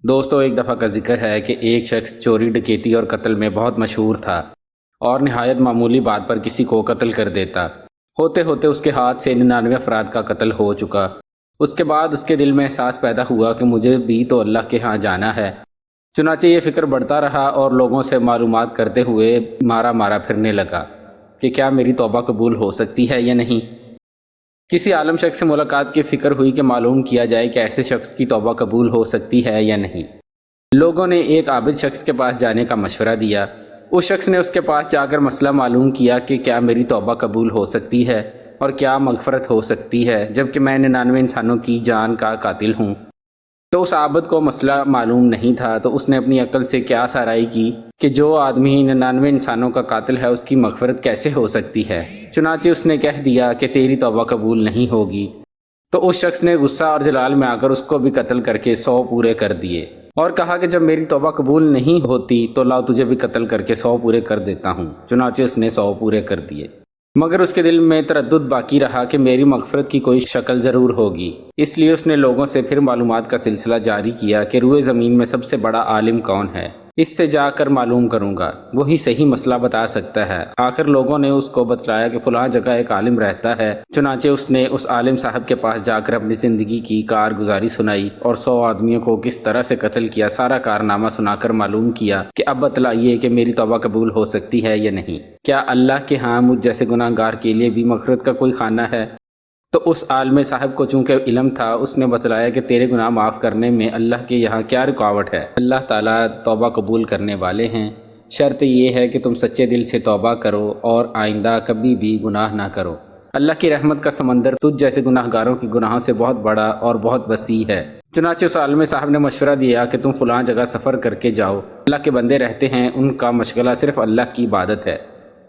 دوستو، ایک دفعہ کا ذکر ہے کہ ایک شخص چوری، ڈکیتی اور قتل میں بہت مشہور تھا اور نہایت معمولی بات پر کسی کو قتل کر دیتا۔ ہوتے ہوتے اس کے ہاتھ سے 99 افراد کا قتل ہو چکا۔ اس کے بعد اس کے دل میں احساس پیدا ہوا کہ مجھے بھی تو اللہ کے ہاں جانا ہے۔ چنانچہ یہ فکر بڑھتا رہا اور لوگوں سے معلومات کرتے ہوئے مارا پھرنے لگا کہ کیا میری توبہ قبول ہو سکتی ہے یا نہیں۔ کسی عالم شخص سے ملاقات کی فکر ہوئی کہ معلوم کیا جائے کہ ایسے شخص کی توبہ قبول ہو سکتی ہے یا نہیں۔ لوگوں نے ایک عابد شخص کے پاس جانے کا مشورہ دیا۔ اس شخص نے اس کے پاس جا کر مسئلہ معلوم کیا کہ کیا میری توبہ قبول ہو سکتی ہے اور کیا مغفرت ہو سکتی ہے جبکہ میں 99 انسانوں کی جان کا قاتل ہوں۔ تو اس عابد کو مسئلہ معلوم نہیں تھا، تو اس نے اپنی عقل سے قیاس آرائی کی کہ جو آدمی 99 انسانوں کا قاتل ہے اس کی مغفرت کیسے ہو سکتی ہے۔ چنانچہ اس نے کہہ دیا کہ تیری توبہ قبول نہیں ہوگی۔ تو اس شخص نے غصہ اور جلال میں آ کر اس کو بھی قتل کر کے 100 پورے کر دیے اور کہا کہ جب میری توبہ قبول نہیں ہوتی تو لاؤ تجھے بھی قتل کر کے 100 پورے کر دیتا ہوں۔ چنانچہ اس نے 100 پورے کر دیے، مگر اس کے دل میں تردد باقی رہا کہ میری مغفرت کی کوئی شکل ضرور ہوگی۔ اس لیے اس نے لوگوں سے پھر معلومات کا سلسلہ جاری کیا کہ روئے زمین میں سب سے بڑا عالم کون ہے، اس سے جا کر معلوم کروں گا، وہی صحیح مسئلہ بتا سکتا ہے۔ آخر لوگوں نے اس کو بتلایا کہ فلاں جگہ ایک عالم رہتا ہے۔ چنانچہ اس نے اس عالم صاحب کے پاس جا کر اپنی زندگی کی کارگزاری سنائی اور 100 آدمیوں کو کس طرح سے قتل کیا سارا کارنامہ سنا کر معلوم کیا کہ اب بتلائیے کہ میری توبہ قبول ہو سکتی ہے یا نہیں۔ کیا اللہ کے ہاں مجھ جیسے گناہ گار کے لیے بھی مغفرت کا کوئی خانہ ہے؟ تو اس عالم صاحب کو چونکہ علم تھا، اس نے بتلایا کہ تیرے گناہ معاف کرنے میں اللہ کے یہاں کیا رکاوٹ ہے۔ اللہ تعالیٰ توبہ قبول کرنے والے ہیں، شرط یہ ہے کہ تم سچے دل سے توبہ کرو اور آئندہ کبھی بھی گناہ نہ کرو۔ اللہ کی رحمت کا سمندر تجھ جیسے گناہ گاروں کی گناہوں سے بہت بڑا اور بہت وسیع ہے۔ چنانچہ اس عالم صاحب نے مشورہ دیا کہ تم فلاں جگہ سفر کر کے جاؤ، اللہ کے بندے رہتے ہیں، ان کا مشغلہ صرف اللہ کی عبادت ہے،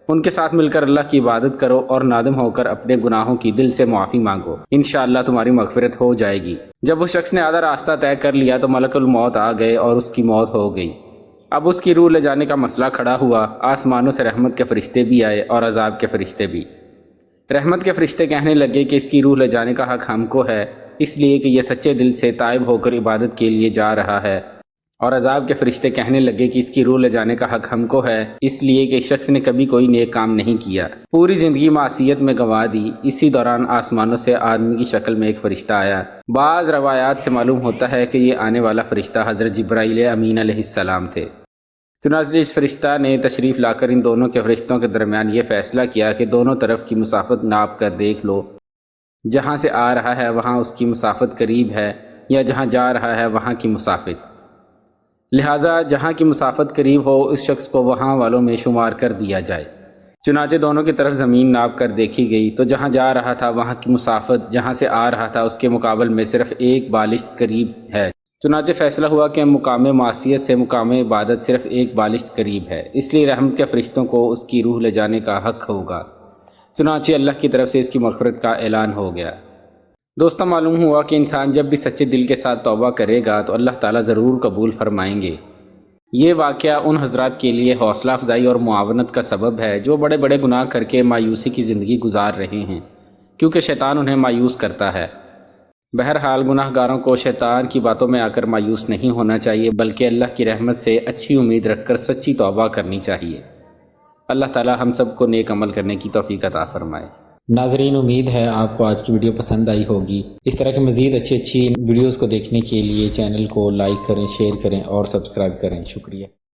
ان کے ساتھ مل کر اللہ کی عبادت کرو اور نادم ہو کر اپنے گناہوں کی دل سے معافی مانگو، انشاءاللہ تمہاری مغفرت ہو جائے گی۔ جب اس شخص نے آدھا راستہ طے کر لیا تو ملک الموت آ گئے اور اس کی موت ہو گئی۔ اب اس کی روح لے جانے کا مسئلہ کھڑا ہوا۔ آسمانوں سے رحمت کے فرشتے بھی آئے اور عذاب کے فرشتے بھی۔ رحمت کے فرشتے کہنے لگے کہ اس کی روح لے جانے کا حق ہم کو ہے، اس لیے کہ یہ سچے دل سے تائب ہو کر عبادت کے لیے جا رہا ہے، اور عذاب کے فرشتے کہنے لگے کہ اس کی روح لے جانے کا حق ہم کو ہے، اس لیے کہ اس شخص نے کبھی کوئی نیک کام نہیں کیا، پوری زندگی معصیت میں گنوا دی۔ اسی دوران آسمانوں سے آدمی کی شکل میں ایک فرشتہ آیا۔ بعض روایات سے معلوم ہوتا ہے کہ یہ آنے والا فرشتہ حضرت جبرائیل امین علیہ السلام تھے۔ چنانچہ اس فرشتہ نے تشریف لا کر ان دونوں کے فرشتوں کے درمیان یہ فیصلہ کیا کہ دونوں طرف کی مسافت ناپ کر دیکھ لو، جہاں سے آ رہا ہے وہاں اس کی مسافت قریب ہے یا جہاں جا رہا ہے وہاں کی مسافت، لہٰذا جہاں کی مسافت قریب ہو اس شخص کو وہاں والوں میں شمار کر دیا جائے۔ چنانچہ دونوں کی طرف زمین ناپ کر دیکھی گئی تو جہاں جا رہا تھا وہاں کی مسافت جہاں سے آ رہا تھا اس کے مقابل میں صرف ایک بالشت قریب ہے۔ چنانچہ فیصلہ ہوا کہ مقام معصیت سے مقام عبادت صرف ایک بالشت قریب ہے، اس لیے رحمت کے فرشتوں کو اس کی روح لے جانے کا حق ہوگا۔ چنانچہ اللہ کی طرف سے اس کی مغفرت کا اعلان ہو گیا۔ دوستو، معلوم ہوا کہ انسان جب بھی سچے دل کے ساتھ توبہ کرے گا تو اللہ تعالیٰ ضرور قبول فرمائیں گے۔ یہ واقعہ ان حضرات کے لیے حوصلہ افزائی اور معاونت کا سبب ہے جو بڑے بڑے گناہ کر کے مایوسی کی زندگی گزار رہے ہیں، کیونکہ شیطان انہیں مایوس کرتا ہے۔ بہرحال گناہ گاروں کو شیطان کی باتوں میں آ کر مایوس نہیں ہونا چاہیے، بلکہ اللہ کی رحمت سے اچھی امید رکھ کر سچی توبہ کرنی چاہیے۔ اللہ تعالیٰ ہم سب کو نیک عمل کرنے کی توفیق عطا فرمائے۔ ناظرین، امید ہے آپ کو آج کی ویڈیو پسند آئی ہوگی۔ اس طرح کی مزید اچھی ویڈیوز کو دیکھنے کے لیے چینل کو لائک کریں، شیئر کریں اور سبسکرائب کریں۔ شکریہ۔